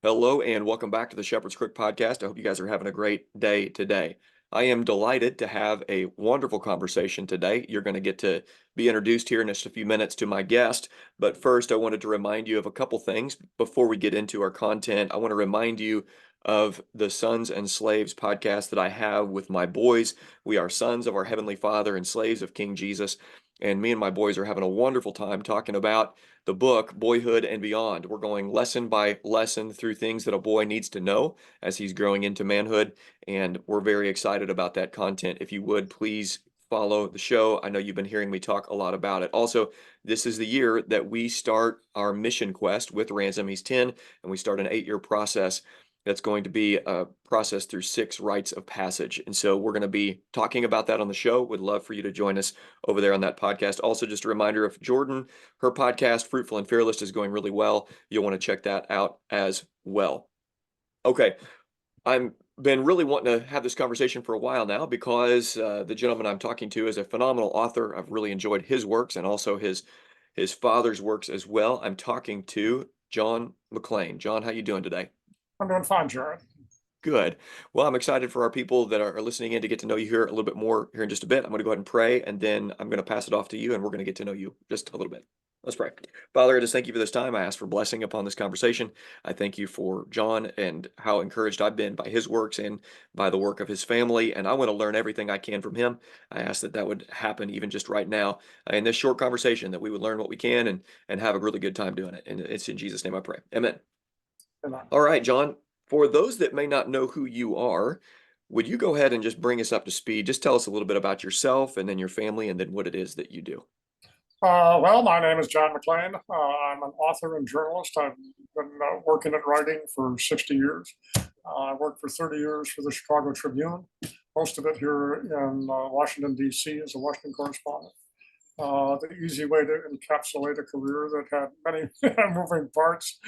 Hello and welcome back to the Shepherd's Crook podcast. I hope you guys are having a great day today. I am delighted to have a wonderful conversation today. You're going to get to be introduced here in just a few minutes to my guest. But first, I wanted to remind you of a couple things before we get into our content. I want to remind you of the Sons and Slaves podcast that I have with my boys. We are sons of our Heavenly Father and slaves of King Jesus. And me and my boys are having a wonderful time talking about the book, Boyhood and Beyond. We're going lesson by lesson through things that a boy needs to know as he's growing into manhood. And we're very excited about that content. If you would, please follow the show. I know you've been hearing me talk a lot about it. Also, this is the year that we start our mission quest with Ransom. He's 10, and we start an 8-year process that's going to be a process through 6 rites of passage. And so we're going to be talking about that on the show. Would love for you to join us over there on that podcast. Also, just a reminder, if Jordan, her podcast, Fruitful and Fearless, is going really well, you'll want to check that out as well. Okay, I've been really wanting to have this conversation for a while now because the gentleman I'm talking to is a phenomenal author. I've really enjoyed his works and also his father's works as well. I'm talking to John Maclean. John, how you doing today? I'm doing fine, Jared. Good. Well, I'm excited for our people that are listening in to get to know you here a little bit more here in just a bit. I'm going to go ahead and pray, and then I'm going to pass it off to you, and we're going to get to know you just a little bit. Let's pray. Father, I just thank you for this time. I ask for blessing upon this conversation. I thank you for John and how encouraged I've been by his works and by the work of his family, and I want to learn everything I can from him. I ask that that would happen even just right now in this short conversation, that we would learn what we can and have a really good time doing it. And it's in Jesus' name I pray. Amen. Amen. All right, John, for those that may not know who you are, would you go ahead and just bring us up to speed? Just tell us a little bit about yourself and then your family and then what it is that you do. Well, my name is John Maclean. I'm an author and journalist. I've been working at writing for 60 years. I worked for 30 years for the Chicago Tribune, most of it here in Washington, D.C. as a Washington correspondent. The easy way to encapsulate a career that had many moving parts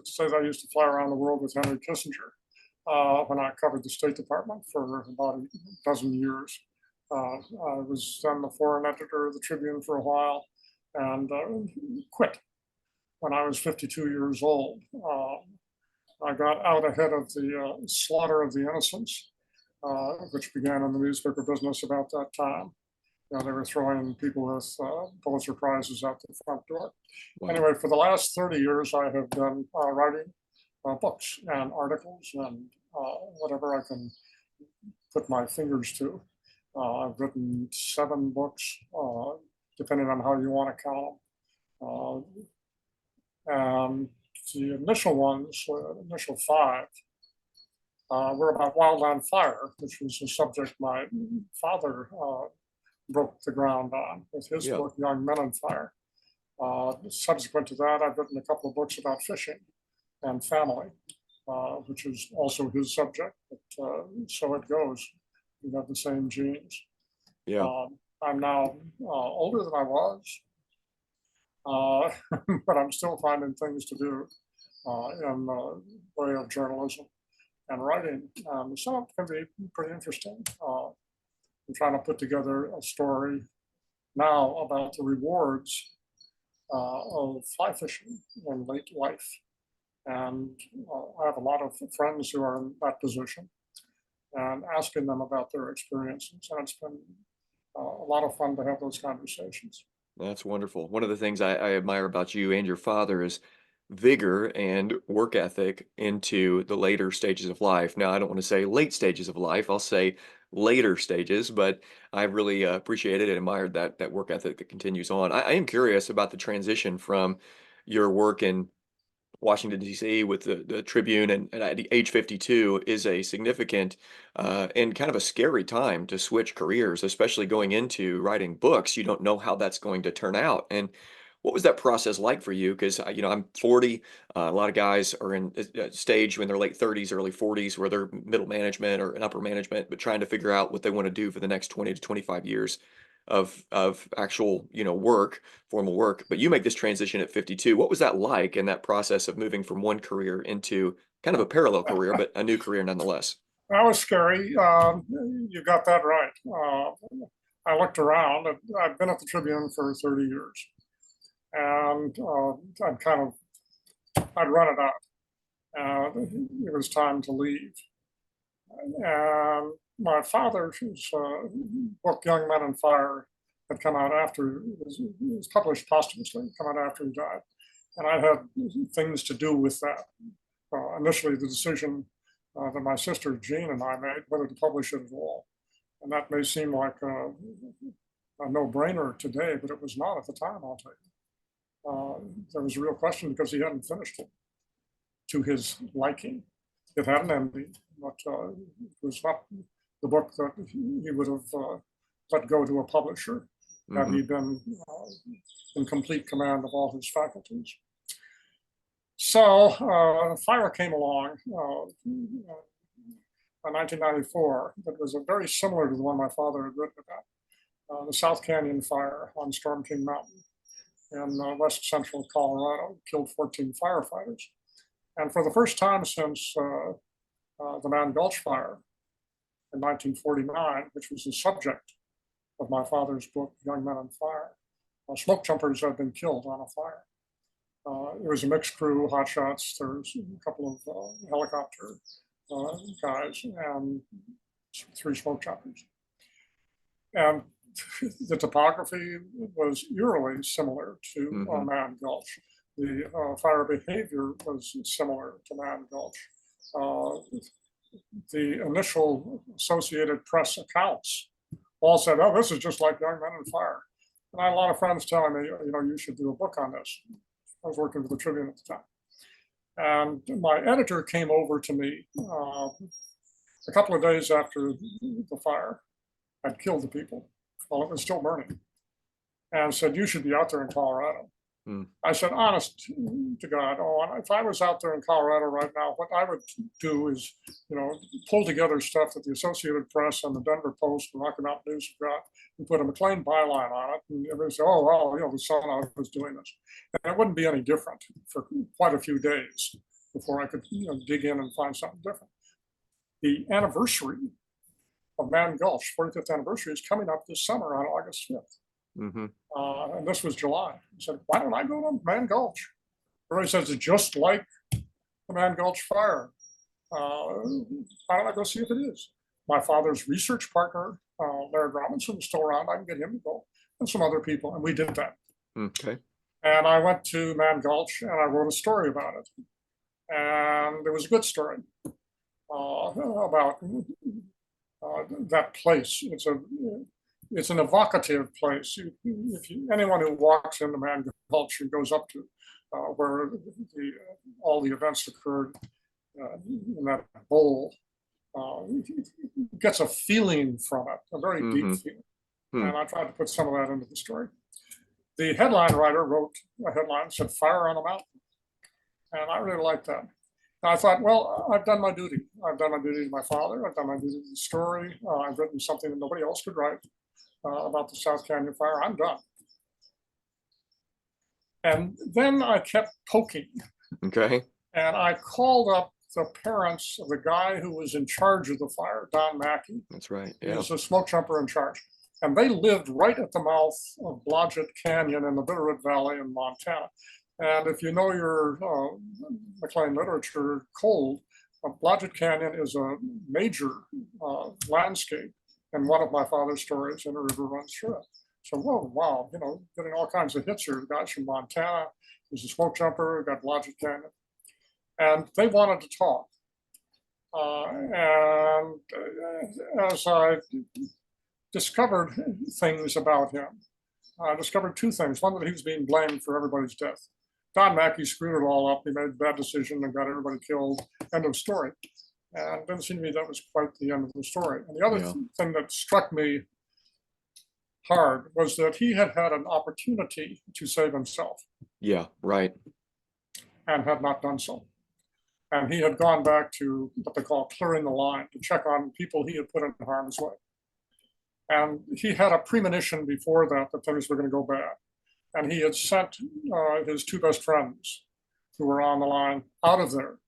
says I used to fly around the world with Henry Kissinger when I covered the State Department for about a dozen years. I was then the foreign editor of the Tribune for a while and quit when I was 52 years old. I got out ahead of the slaughter of the innocents, which began in the newspaper business about that time. They were throwing people with Pulitzer Prizes out the front door. Wow. Anyway, for the last 30 years, I have been writing books and articles and whatever I can put my fingers to. I've written 7 books, depending on how you want to count them. And the initial ones, initial 5, were about wildland fire, which was a subject my father broke the ground on with his book, Young Men on Fire. Subsequent to that, I've written a couple of books about fishing and family, which is also his subject. But so it goes. We have the same genes. Yeah. I'm now older than I was, but I'm still finding things to do in the way of journalism and writing. Some of it can be pretty interesting. I'm trying to put together a story now about the rewards of fly fishing in late life. And I have a lot of friends who are in that position and asking them about their experiences. And it's been a lot of fun to have those conversations. That's wonderful. One of the things I admire about you and your father is vigor and work ethic into the later stages of life. Now, I don't want to say late stages of life. I'll say later stages, but I really appreciated and admired that work ethic that continues on. I am curious about the transition from your work in Washington, D.C. with the Tribune and at age 52 is a significant and kind of a scary time to switch careers, especially going into writing books. You don't know how that's going to turn out. And what was that process like for you? Because, I'm 40. A lot of guys are in a stage when they're late 30s, early 40s, where they're middle management or an upper management, but trying to figure out what they want to do for the next 20 to 25 years of actual, work, formal work. But you make this transition at 52. What was that like in that process of moving from one career into kind of a parallel career, but a new career nonetheless? That was scary. You got that right. I looked around. I've been at the Tribune for 30 years. And I'd run it out. It was time to leave. And my father's book, Young Men on Fire, had come out after it was published posthumously, come out after he died. And I had things to do with that. Initially, the decision that my sister Jean and I made whether to publish it at all. And that may seem like a no-brainer today, but it was not at the time, I'll tell you. There was a real question because he hadn't finished it to his liking. It had an ending, but it was not the book that he would have let go to a publisher had he been in complete command of all his faculties. So Fire came along in 1994 that was very similar to the one my father had written about, the South Canyon Fire on Storm King Mountain in west central Colorado, killed 14 firefighters. And for the first time since the Man Gulch Fire in 1949, which was the subject of my father's book, Young Men on Fire, smoke jumpers had been killed on a fire. It was a mixed crew, hotshots. There was a couple of helicopter guys and 3 smoke jumpers. And the topography was eerily similar to Man Gulch. The fire behavior was similar to Man Gulch. The initial Associated Press accounts all said, "Oh, this is just like Young Men on Fire." And I had a lot of friends telling me, you should do a book on this. I was working for the Tribune at the time. And my editor came over to me a couple of days after the fire had killed the people while it was still burning, and said, "You should be out there in Colorado." I said, "Honest to God, if I was out there in Colorado right now, what I would do is, pull together stuff that the Associated Press and the Denver Post and Rocky Mountain News have got and put a Maclean byline on it. And everybody say, oh, well, the son was doing this." And it wouldn't be any different for quite a few days before I could dig in and find something different. The anniversary of Man Gulch, 45th anniversary, is coming up this summer on August 5th. And this was July. I said, "Why don't I go to Man Gulch?" Everybody says it's just like the Man Gulch Fire. Why don't I go see if it is? My father's research partner, Larry Robinson, was still around. I can get him to go, and some other people, and we did that. Okay. And I went to Man Gulch, and I wrote a story about it. And it was a good story about that place. It's an evocative place. Anyone who walks into Man Gulch and goes up to where all the events occurred in that bowl gets a feeling from it, a very deep feeling. And I tried to put some of that into the story. The headline writer wrote a headline that said "Fire on the Mountain," and I really liked that. And I thought, well, I've done my duty. I've done my duty to my father. I've done my duty to the story. I've written something that nobody else could write about the South Canyon Fire. I'm done. And then I kept poking. Okay. And I called up the parents of the guy who was in charge of the fire, Don Mackey. That's right. He Yeah. was a smoke jumper in charge. And they lived right at the mouth of Blodgett Canyon in the Bitterroot Valley in Montana. And if you know your Maclean literature cold, Blodgett Canyon is a major landscape, and one of my father's stories, and a river runs through it. So, whoa, wow, getting all kinds of hits here. The guys from Montana, there's a smoke jumper, got Blodgett Canyon. And they wanted to talk. And as I discovered things about him, I discovered 2 things. One, that he was being blamed for everybody's death. Don Mackey screwed it all up. He made a bad decision and got everybody killed. End of story. And it didn't seem to me that was quite the end of the story. And the other thing that struck me hard was that he had had an opportunity to save himself. Yeah, right. And had not done so. And he had gone back to what they call clearing the line, to check on people he had put in harm's way. And he had a premonition before that things were going to go bad. And he had sent his 2 best friends who were on the line out of there.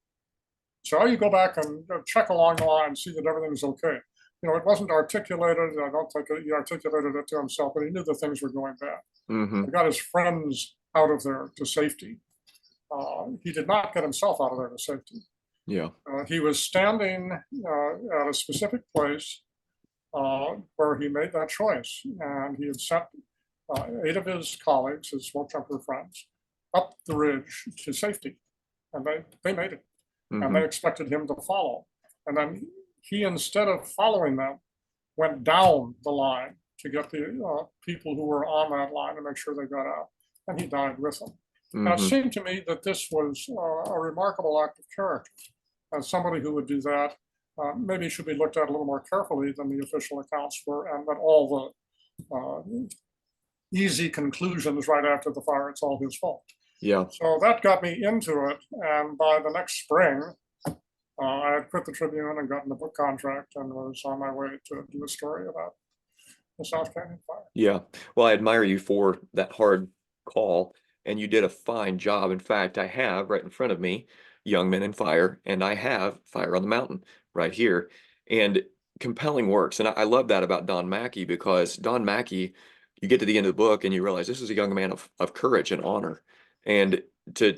So you go back and check along the line, see that everything's okay. It wasn't articulated. I don't think he articulated it to himself, but he knew that things were going bad. He got his friends out of there to safety. He did not get himself out of there to safety. Yeah. He was standing at a specific place where he made that choice, and he had sent 8 of his colleagues, his smoke jumper friends, up the ridge to safety, and they made it, and Hmm. they expected him to follow, and then he, instead of following them, went down the line to get the people who were on that line to make sure they got out, and he died with them. And it Hmm. seemed to me that this was a remarkable act of character. As somebody who would do that maybe should be looked at a little more carefully than the official accounts were, and that all the easy conclusions right after the fire, it's all his fault. Yeah. So that got me into it, and by the next spring, I had quit the Tribune and gotten a book contract and was on my way to do a story about the South Canyon fire. Yeah. Well, I admire you for that hard call, and you did a fine job. In fact, I have right in front of me Young Men in Fire, and I have Fire on the Mountain right here. And compelling works. And I love that about Don Mackey because Don Mackey, you get to the end of the book and you realize this is a young man of courage and honor. And to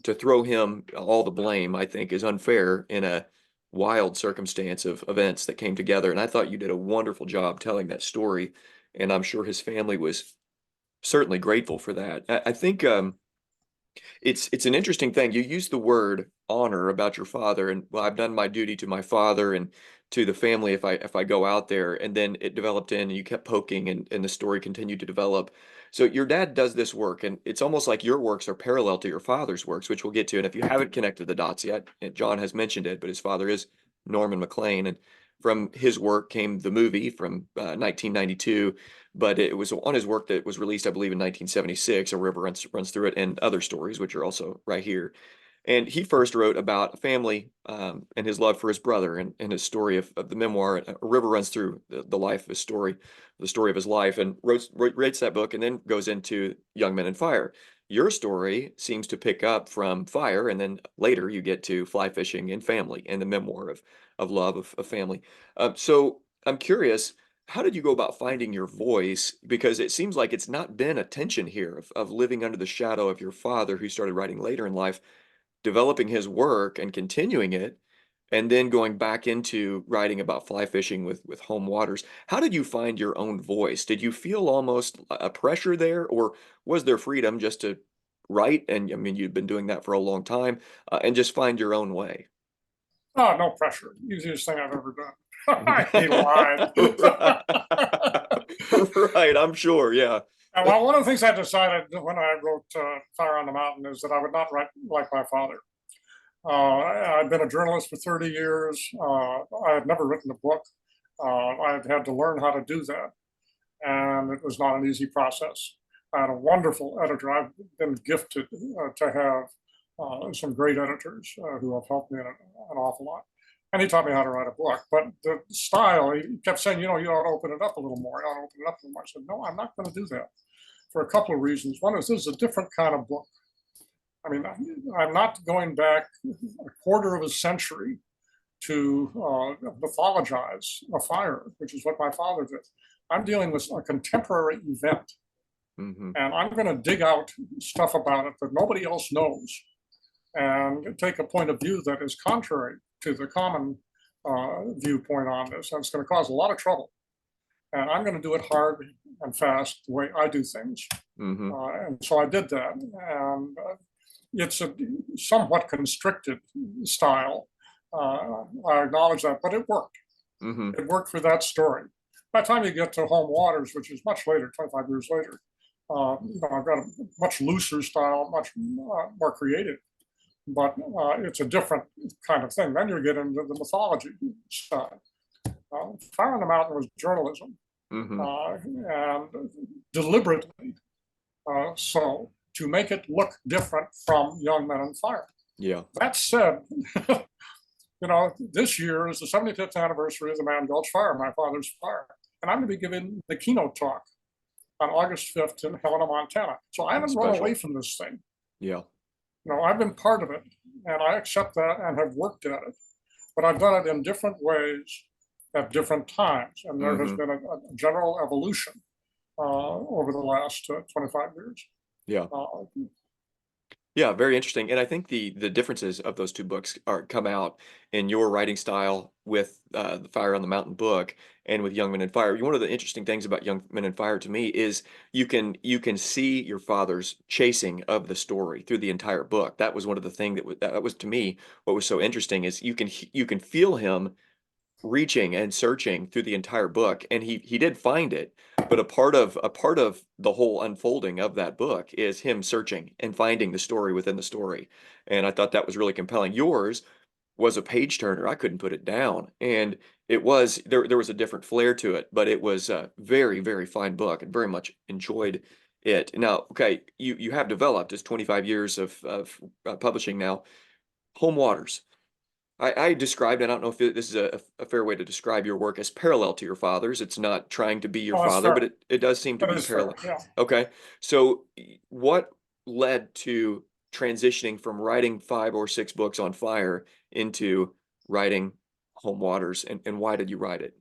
to throw him all the blame, I think, is unfair in a wild circumstance of events that came together. And I thought you did a wonderful job telling that story, and I'm sure his family was certainly grateful for that. I think it's an interesting thing. You use the word honor about your father, and well, I've done my duty to my father and to the family if I go out there, and then it developed in, and you kept poking, and the story continued to develop. So your dad does this work, and it's almost like your works are parallel to your father's works, which we'll get to. And if you haven't connected the dots yet, and John has mentioned it, but his father is Norman Maclean, and from his work came the movie from 1992, but it was on his work that was released, I believe, in 1976. A river runs through it, and other stories, which are also right here. And he first wrote about a family and his love for his brother, and his story of the memoir. A river runs through the life of his story, the story of his life, and writes that book, and then goes into Young Men and Fire. Your story seems to pick up from Fire, and then later you get to Fly Fishing and Family, and the memoir of love of family. So I'm curious, how did you go about finding your voice? Because it seems like it's not been a tension here of living under the shadow of your father, who started writing later in life, developing his work and continuing it, and then going back into writing about fly fishing with home waters. How did you find your own voice? Did you feel almost a pressure there, or was there freedom just to write? And I mean, you've been doing that for a long time, and just find your own way. Oh, no pressure. Easiest thing I've ever done. He lied. Right. Right, I'm sure. Yeah. And well, one of the things I decided when I wrote Fire on the Mountain is that I would not write like my father. I'd been a journalist for 30 years. I had never written a book. I had had to learn how to do that, and it was not an easy process. I had a wonderful editor. I've been gifted to have some great editors who have helped me an awful lot. And he taught me how to write a book. But the style, he kept saying, you ought to open it up a little more. You ought to open it up a little more. I said, no, I'm not going to do that for a couple of reasons. One is this is a different kind of book. I mean, I'm not going back a quarter of a century to mythologize a fire, which is what my father did. I'm dealing with a contemporary event, Hmm. and I'm going to dig out stuff about it that nobody else knows and take a point of view that is contrary to the common viewpoint on this. And it's going to cause a lot of trouble. And I'm going to do it hard and fast the way I do things. Hmm. And so I did that. And it's a somewhat constricted style. I acknowledge that, but it worked. Hmm. It worked for that story. By the time you get to Home Waters, which is much later, 25 years later, I've got a much looser style, much more creative, but it's a different kind of thing. Then you get into the mythology side. Fire on the Mountain was journalism, Hmm. and deliberately so to make it look different from Young Men on Fire. Yeah. That said, this year is the 75th anniversary of the Man Gulch Fire, my father's fire. And I'm going to be giving the keynote talk on August 5th in Helena, Montana. So I That's haven't run away special. from this thing. Yeah. I've been part of it, and I accept that and have worked at it. But I've done it in different ways at different times. And there has Hmm. been a general evolution over the last 25 years. Yeah. Uh, Yeah, very interesting. And I think the differences of those two books are come out in your writing style with the Fire on the Mountain book and with Young Men and Fire. One of the interesting things about Young Men and Fire to me is you can see your father's chasing of the story through the entire book. That was one of the things that was to me what was so interesting is you can feel him reaching and searching through the entire book, and he did find it, but a part of the whole unfolding of that book is him searching and finding the story within the story. And I thought that was really compelling. Yours was a page turner. I couldn't put it down, and it was there was a different flair to it, but it was a very, very fine book and very much enjoyed it. Now, okay, you have developed as 25 years of publishing now. Home Waters, I described, I don't know if this is a fair way to describe your work, as parallel to your father's. It's not trying to be your Oh, that's father, but fair. it does seem to That be is fair. parallel. Yeah. Okay. So what led to transitioning from writing 5 or 6 books on fire into writing Home Waters, and why did you write it?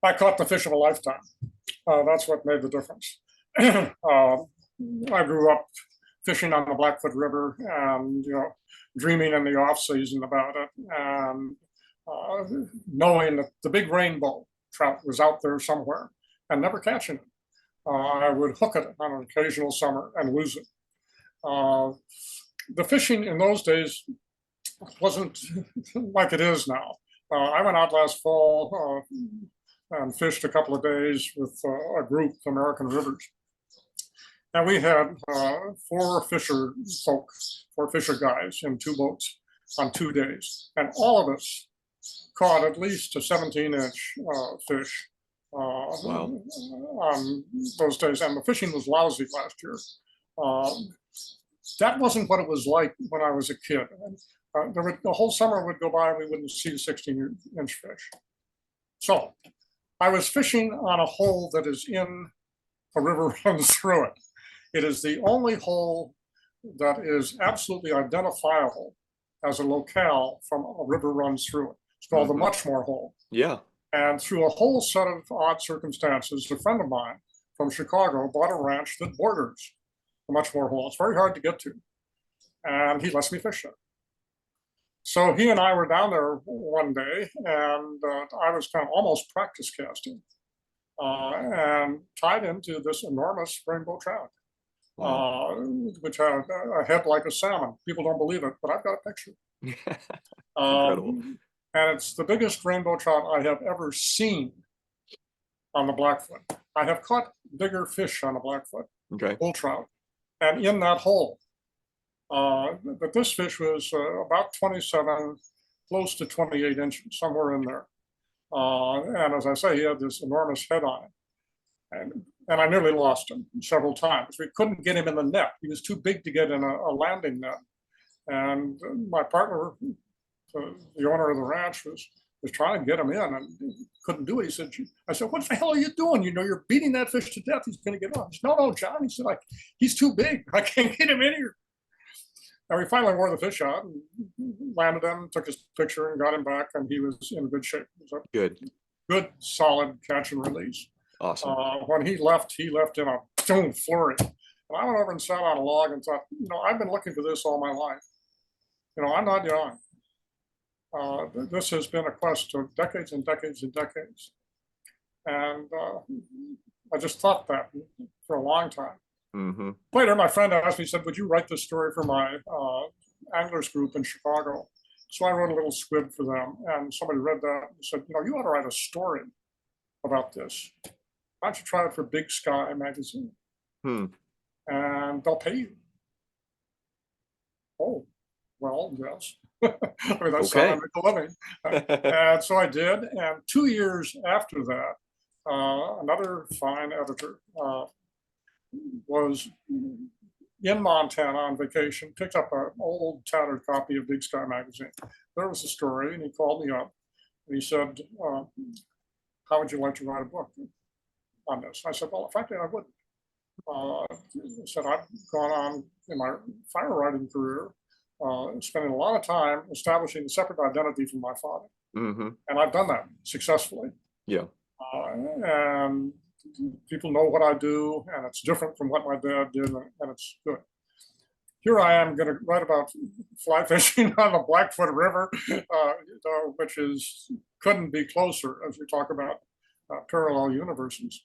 I caught the fish of a lifetime. That's what made the difference. I grew up fishing on the Blackfoot River and, dreaming in the off season about it, and uh, knowing that the big rainbow trout was out there somewhere and never catching it. I would hook it on an occasional summer and lose it. Uh, the fishing in those days wasn't like it is now. I went out last fall and fished a couple of days with a group, American Rivers. And we had four fisher guys in 2 boats on 2 days. And all of us caught at least a 17-inch fish Wow. on those days. And the fishing was lousy last year. Um, that wasn't what it was like when I was a kid. The whole summer would go by and we wouldn't see 16-inch fish. So I was fishing on a hole that is in a river runs through it. It is the only hole that is absolutely identifiable as a locale from a river runs through it. It's called the Hmm. Muchmore Hole. Yeah. And through a whole set of odd circumstances, a friend of mine from Chicago bought a ranch that borders the Muchmore Hole. It's very hard to get to. And he lets me fish it. So he and I were down there one day, and I was kind of almost practice casting and tied into this enormous rainbow trout, Wow. which had a head like a salmon. People don't believe it, but I've got a picture. Incredible. And it's the biggest rainbow trout I have ever seen on the Blackfoot. I have caught bigger fish on the Blackfoot, Okay. bull trout, and in that hole. But this fish was about 27, close to 28 inches, somewhere in there. And as I say, he had this enormous head on it. And I nearly lost him several times. We couldn't get him in the net. He was too big to get in a landing net. And my partner, the owner of the ranch, was trying to get him in and couldn't do it. He said, I said, what the hell are you doing? You're beating that fish to death. He's going to get off. He said, no, no, John. He said, he's too big. I can't get him in here. And we finally wore the fish out and landed him, took his picture and got him back, and he was in good shape. It was a Good. good, solid catch and release. Awesome. When he left in a boom flurry. And I went over and sat on a log and thought, I've been looking for this all my life. I'm not young. This has been a quest of decades and decades and decades. And I just thought that for a long time. Hmm. Later, my friend asked me, he said, would you write this story for my anglers group in Chicago? So I wrote a little squib for them, and somebody read that and said, you ought to write a story about this. Why don't you try it for Big Sky magazine? Hmm. And they'll pay you. Oh, well, yes. I mean, that's how I Okay. make a living. And so I did. And 2 years after that, another fine editor was in Montana on vacation, picked up an old tattered copy of Big Sky magazine. There was a story, and he called me up and he said, how would you like to write a book on this? I said, well, frankly, I wouldn't. He said, I've gone on in my fire writing career, spending a lot of time establishing a separate identity from my father. Hmm. And I've done that successfully. Yeah. And people know what I do, and it's different from what my dad did, and it's good. here I am going to write about fly fishing on the Blackfoot River, which is couldn't be closer as we talk about parallel universes.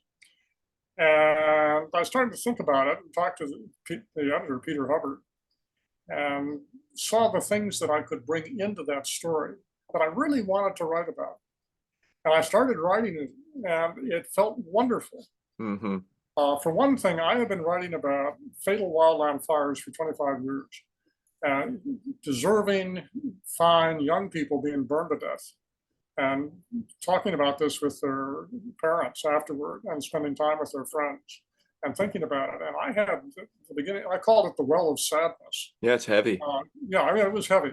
And I started to think about it and talked to the editor, Peter Hubbard, and saw the things that I could bring into that story that I really wanted to write about. And I started writing it, and it felt wonderful. Mm-hmm. For one thing, I have been writing about fatal wildland fires for 25 years, and deserving, fine young people being burned to death, and talking about this with their parents afterward, and spending time with their friends, and thinking about it. And I had at the beginning, I called it the well of sadness. Yeah, it's heavy. Yeah, I mean, it was heavy.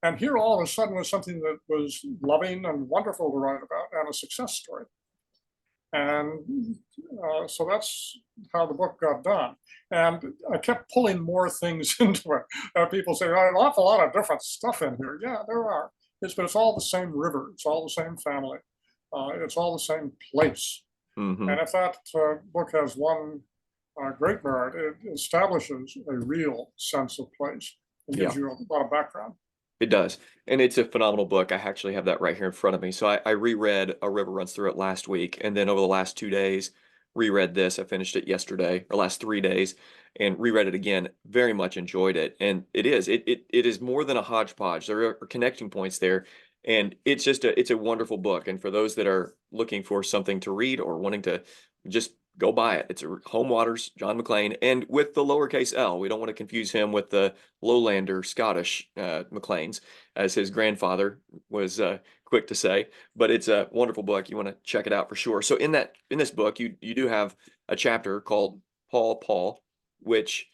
And here all of a sudden was something that was loving and wonderful to write about, and a success story. And so that's how the book got done. And I kept pulling more things into it. People say, oh, an awful lot of different stuff in here. Yeah, there are. But it's all the same river. It's all the same family. It's all the same place. Mm-hmm. And if that book has one great merit, it establishes a real sense of place. It gives you a lot of background. It does. And it's a phenomenal book. I actually have that right here in front of me. So I reread A River Runs Through It last week. And then over the last 2 days, reread this. I finished it yesterday, or last 3 days, and reread it again. Very much enjoyed it. And it is more than a hodgepodge. There are connecting points there. And it's a wonderful book. And for those that are looking for something to read or wanting to just go buy it. It's Home Waters, John Maclean, and with the lowercase L. We don't want to confuse him with the lowlander Scottish Macleans, as his grandfather was quick to say. But it's a wonderful book. You want to check it out for sure. So in this book, you do have a chapter called Paul, which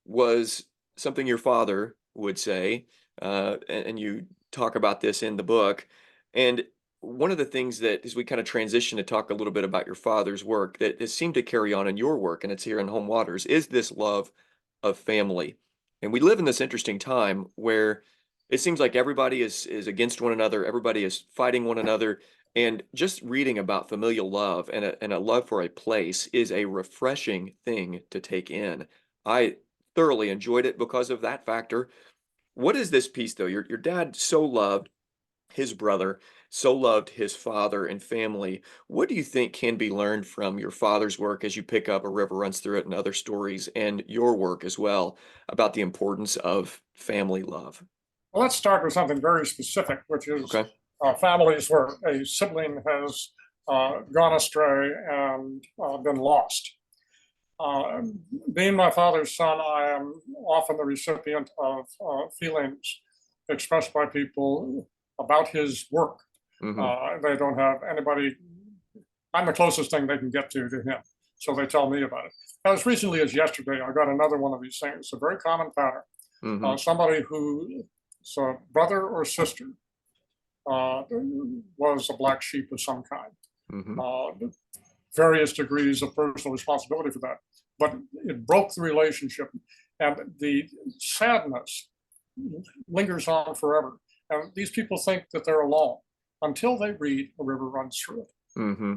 was something your father would say, and you talk about this in the book. And one of the things that, as we kind of transition to talk a little bit about your father's work, that has seemed to carry on in your work, and it's here in Home Waters, is this love of family. And we live in this interesting time where it seems like everybody is against one another, everybody is fighting one another, and just reading about familial love and a love for a place is a refreshing thing to take in. I thoroughly enjoyed it because of that factor. What is this piece, though? Your dad so loved his brother, so loved his father and family. What do you think can be learned from your father's work as you pick up A River Runs Through It and other stories, and your work as well, about the importance of family love? Well, let's start with something very specific, which is Okay. families where a sibling has gone astray and been lost. Being my father's son, I am often the recipient of feelings expressed by people about his work. Mm-hmm. They don't have anybody, I'm the closest thing they can get to him. So they tell me about it. As recently as yesterday, I got another one of these things. It's a very common pattern. Mm-hmm. Somebody who's a brother or sister was a black sheep of some kind. Mm-hmm. Various degrees of personal responsibility for that. But it broke the relationship, and the sadness lingers on forever. And these people think that they're alone until they read A River Runs Through It. Mm-hmm.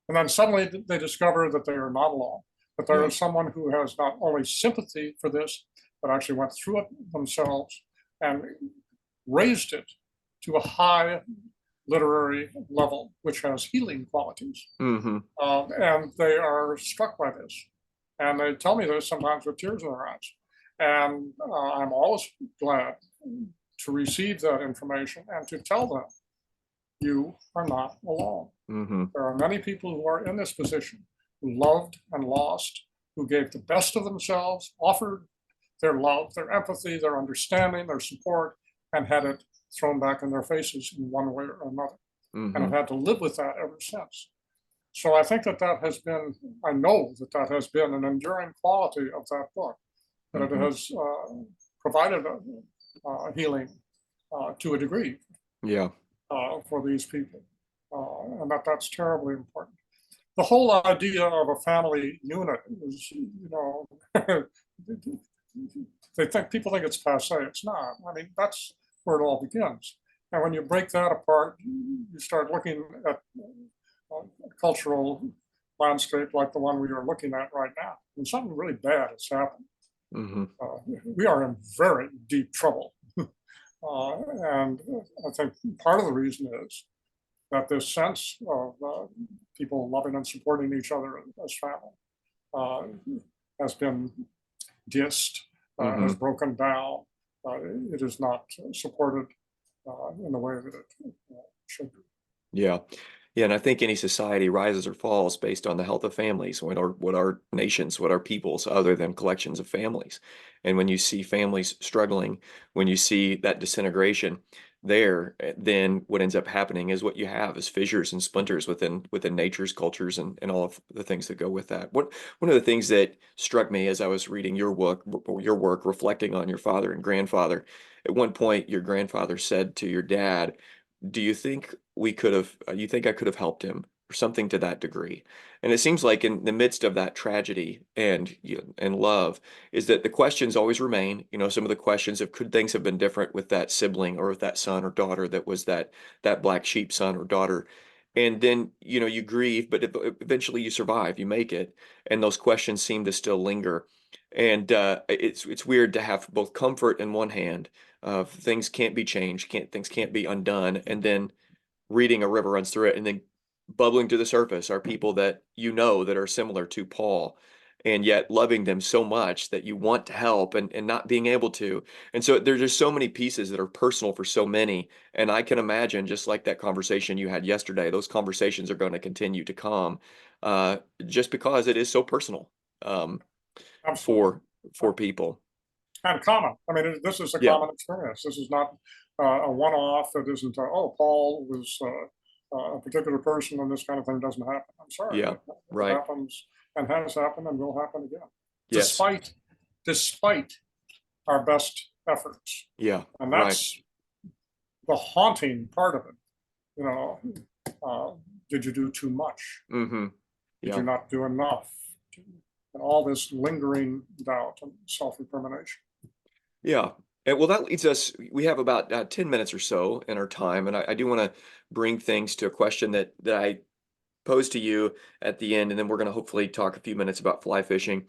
And then suddenly they discover that they are not alone, that there Yeah. is someone who has not only sympathy for this, but actually went through it themselves and raised it to a high literary level, which has healing qualities. Mm-hmm. And they are struck by this. And they tell me this sometimes with tears in their eyes. And I'm always glad to receive that information and to tell them, you are not alone. Mm-hmm. There are many people who are in this position, who loved and lost, who gave the best of themselves, offered their love, their empathy, their understanding, their support, and had it thrown back in their faces in one way or another, and have Mm-hmm. had to live with that ever since. So I think that has been, I know that has been an enduring quality of that book, that it Mm-hmm. has provided healing to a degree Yeah. for these people, and that's terribly important. The whole idea of a family unit is, people think it's passe. It's not. I mean, that's where it all begins. And when you break that apart, you start looking at a cultural landscape like the one we are looking at right now, and something really bad has happened. Hmm. We are in very deep trouble. And I think part of the reason is that this sense of people loving and supporting each other as family uh, has been dissed, has Hmm. broken down. It is not supported in the way that it should be. Yeah. Yeah, and I think any society rises or falls based on the health of families. What are nations, what are peoples other than collections of families? And when you see families struggling, when you see that disintegration there, then what ends up happening is what you have is fissures and splinters within nature's cultures and all of the things that go with that. One of the things that struck me as I was reading your work, reflecting on your father and grandfather, at one point your grandfather said to your dad, do you think you think I could have helped him or something to that degree? And it seems like in the midst of that tragedy and love is that the questions always remain, some of the questions of could things have been different with that sibling or with that son or daughter that was that black sheep son or daughter. And then, you grieve, but eventually you survive, you make it, and those questions seem to still linger. And it's weird to have both comfort in one hand of things can't be changed, things can't be undone, and then reading A River Runs Through It, and then bubbling to the surface are people that that are similar to Paul, and yet loving them so much that you want to help and not being able to. And so there's just so many pieces that are personal for so many. And I can imagine, just like that conversation you had yesterday, those conversations are going to continue to come uh, just because it is so personal um, Absolutely. for for people. And common. I mean, this is a Yeah, common experience. This is not a one-off. It isn't, oh, Paul was a particular person and this kind of thing doesn't happen. I'm sorry. yeah, It right. happens and has happened and will happen again, Yes. despite despite our best efforts. Yeah, And right. that's the haunting part of it. You know, uh, did you do too much? Hmm. Did you Yeah. not do enough? And all this lingering doubt and self-recrimination. Yeah. And well, that leads us, we have about 10 minutes or so in our time. And I do want to bring things to a question that I posed to you at the end. And then we're going to hopefully talk a few minutes about fly fishing.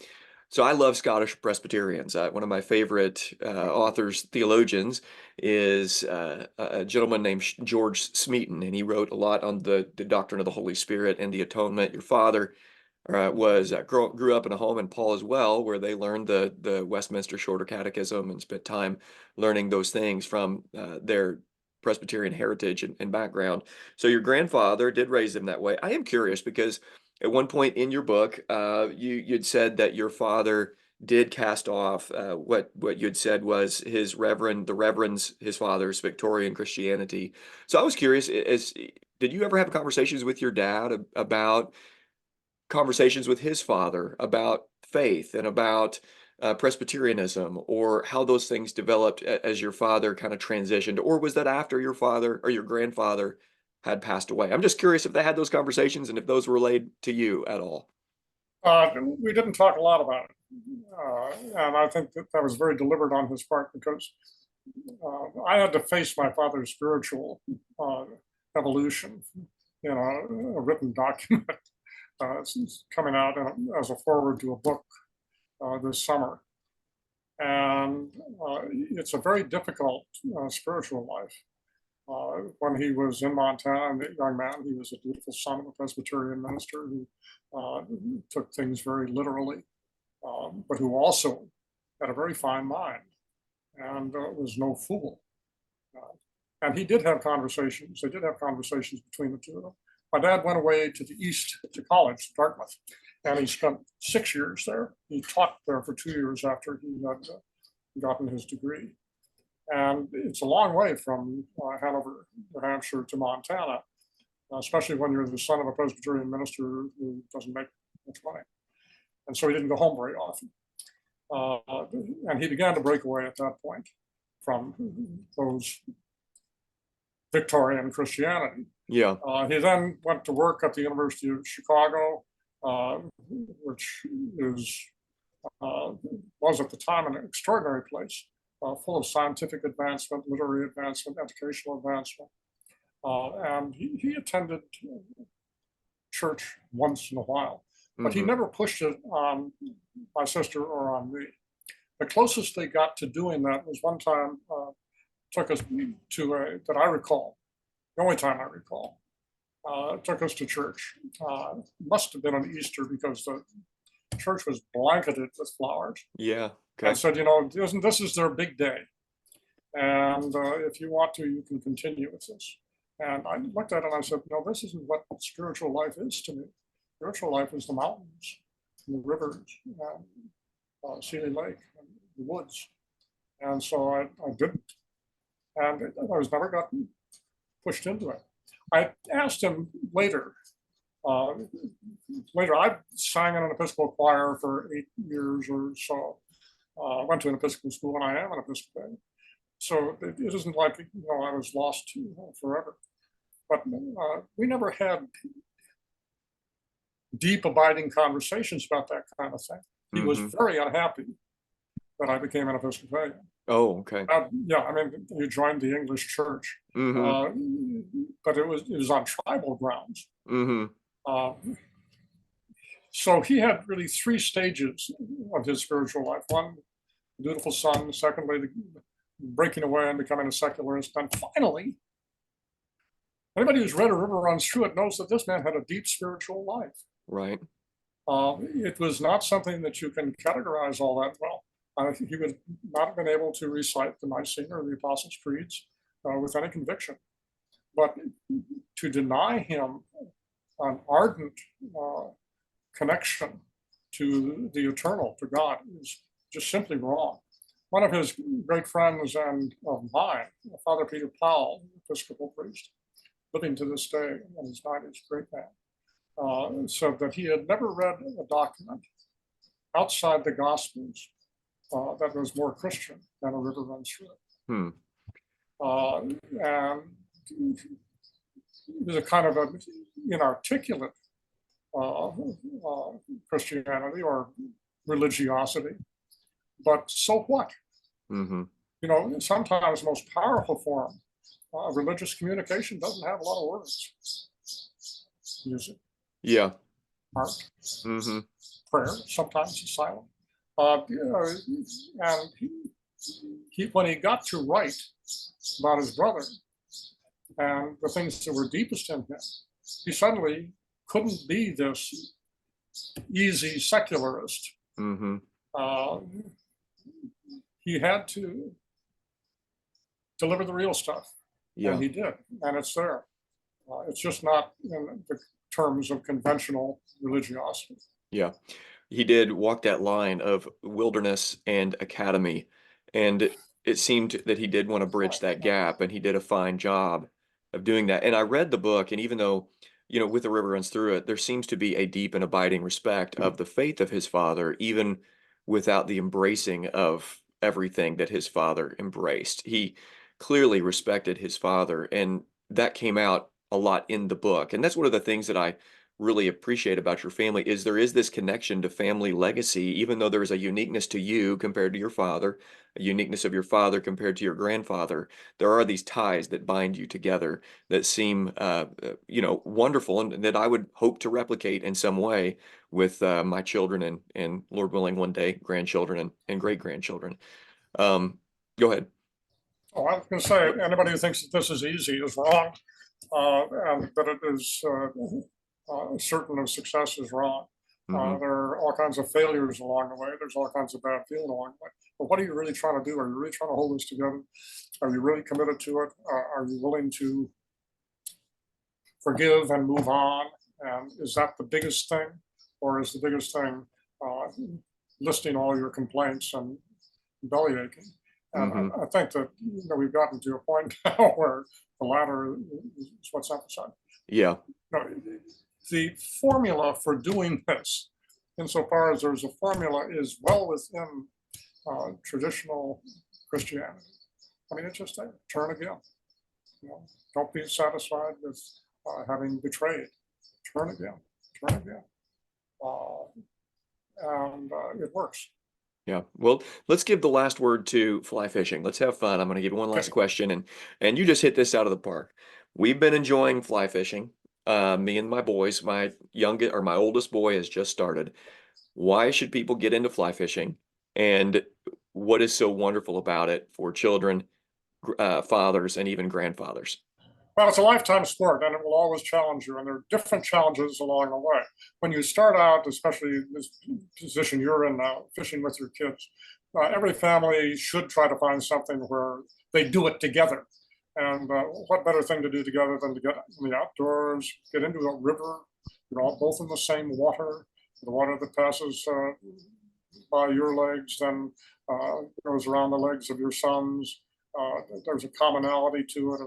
So I love Scottish Presbyterians. One of my favorite authors, theologians, is a gentleman named George Smeaton. And he wrote a lot on the doctrine of the Holy Spirit and the atonement. Your father was grew up in a home, and Paul as well, where they learned the Westminster Shorter Catechism and spent time learning those things from their Presbyterian heritage and background. So your grandfather did raise them that way. I am curious because at one point in your book, you'd said that your father did cast off what you'd said was the reverend's his father's Victorian Christianity. So I was curious, did you ever have conversations with your dad about conversations with his father about faith and about Presbyterianism, or how those things developed as your father kind of transitioned, or was that after your father or your grandfather had passed away? I'm just curious if they had those conversations and if those were relayed to you at all. We didn't talk a lot about it. And I think that that was very deliberate on his part because I had to face my father's spiritual uh, evolution in a written document coming out as a forward to a book this summer. And it's a very difficult spiritual life. When he was in Montana, a young man, he was a dutiful son of a Presbyterian minister who took things very literally, but who also had a very fine mind and was no fool. Uh, and he did have conversations. They did have conversations between the two of them. My dad went away to the east to college, Dartmouth, and he spent 6 years there. He taught there for 2 years after he had gotten his degree. And it's a long way from Hanover, New Hampshire to Montana, especially when you're the son of a Presbyterian minister who doesn't make much money. And so he didn't go home very often. And he began to break away at that point from those Victorian Christianity. Yeah. He then went to work at the University of Chicago, uh, which is was at the time an extraordinary place, full of scientific advancement, literary advancement, educational advancement. And he attended church once in a while, but he Hmm. never pushed it on my sister or on me. The closest they got to doing that was one time, took us to that I recall, the only time I recall, took us to church. Must have been on Easter because the church was blanketed with flowers, Yeah. and Okay. said, this is their big day. And if you want to, you can continue with this. And I looked at it and I said, no, this isn't what spiritual life is to me. Spiritual life is the mountains, and the rivers, and Sealy Lake, and the woods. And so I didn't. And I was never got pushed into it. I asked him later. Uh, Later, I sang in an Episcopal choir for 8 years or so. I went to an Episcopal school, and I am an Episcopalian. So it isn't like I was lost forever. But we never had deep, abiding conversations about that kind of thing. He was Mm-hmm. very unhappy that I became an Episcopalian. Oh, okay. Yeah, I mean, you joined the English Church, Mm-hmm. uh, but it was on tribal grounds. Mm-hmm. Uh, so he had really three stages of his spiritual life. One, the dutiful son. Secondly, the breaking away and becoming a secularist. And finally, anybody who's read A River Runs Through It knows that this man had a deep spiritual life. Right. It was not something that you can categorize all that well. He would not have been able to recite the Nicene or the Apostles' Creeds with any conviction. But to deny him an ardent connection to the eternal, to God, is just simply wrong. One of his great friends and of mine, Father Peter Powell, Episcopal priest, living to this day in his 90s, great man, said that he had never read a document outside the Gospels that was more Christian than A River Runs Through It. Hmm. And it was a kind of an inarticulate Christianity or religiosity, but so what? Mm-hmm. Sometimes the most powerful form of religious communication doesn't have a lot of words. Music, Yeah. art, Mm-hmm. prayer, sometimes it's silent. And when he got to write about his brother and the things that were deepest in him, he suddenly couldn't be this easy secularist. Mm-hmm. He had to deliver the real stuff, Yeah. and he did, and it's there. It's just not in the terms of conventional religiosity. Yeah. He did walk that line of wilderness and academy, and it seemed that he did want to bridge that gap, and he did a fine job of doing that. And I read the book, and even though, with the river runs through it, there seems to be a deep and abiding respect of the faith of his father, even without the embracing of everything that his father embraced. He clearly respected his father, and that came out a lot in the book. And that's one of the things that I really appreciate about your family is there is this connection to family legacy, even though there's a uniqueness to you compared to your father, a uniqueness of your father compared to your grandfather. There are these ties that bind you together that seem, wonderful, and that I would hope to replicate in some way with my children and Lord willing, one day grandchildren and great grandchildren. Um, Go ahead. Oh, I was going to say, anybody who thinks that this is easy is wrong, and that it is certain of success is wrong. Hmm. There are all kinds of failures along the way. There's all kinds of bad feeling along the way. But what are you really trying to do? Are you really trying to hold this together? Are you really committed to it? Are you willing to forgive and move on? And is that the biggest thing? Or is the biggest thing listing all your complaints and belly aching? And Hmm. I think that we've gotten to a point now where the latter is what's emphasized. Yeah. No, the formula for doing this, insofar as there's a formula, is well within traditional Christianity. I mean, it's just a turn again. Don't be satisfied with having betrayed. Turn again. Turn again. And it works. Yeah. Well, let's give the last word to fly fishing. Let's have fun. I'm going to give you one last Okay. question, and you just hit this out of the park. We've been enjoying fly fishing. Me and my boys, my oldest boy has just started. Why should people get into fly fishing? And what is so wonderful about it for children, fathers, and even grandfathers? Well, it's a lifetime sport and it will always challenge you. And there are different challenges along the way. When you start out, especially this position you're in now, fishing with your kids, every family should try to find something where they do it together. And what better thing to do together than to get in the outdoors, get into a river, both in the same water, the water that passes by your legs then goes around the legs of your sons. There's a commonality to it,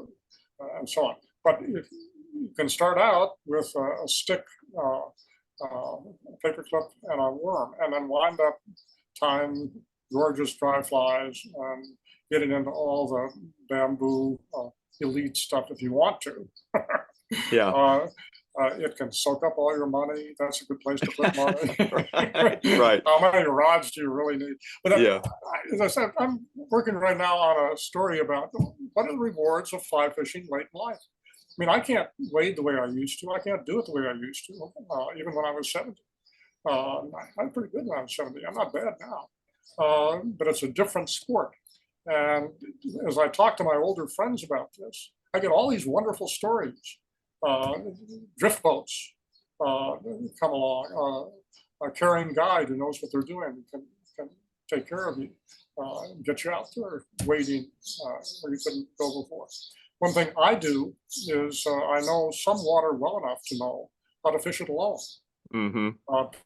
and so on. But if you can start out with a stick, a paper clip, and a worm, and then wind up tying gorgeous dry flies and getting into all the bamboo elite stuff if you want to. Yeah. uh, it can soak up all your money. That's a good place to put money. Right. Right. How many rods do you really need? But Yeah. as I said, I'm working right now on a story about what are the rewards of fly fishing late in life. I mean, I can't wade the way I used to. I can't do it the way I used to, even when I was 70. I'm pretty good when I was 70. I'm not bad now. But it's a different sport. And as I talk to my older friends about this, I get all these wonderful stories. Uh, Drift boats come along, a carrying guide who knows what they're doing can take care of you, get you out there wading where you couldn't go before. One thing I do is I know some water well enough to know how to fish it alone. Hmm.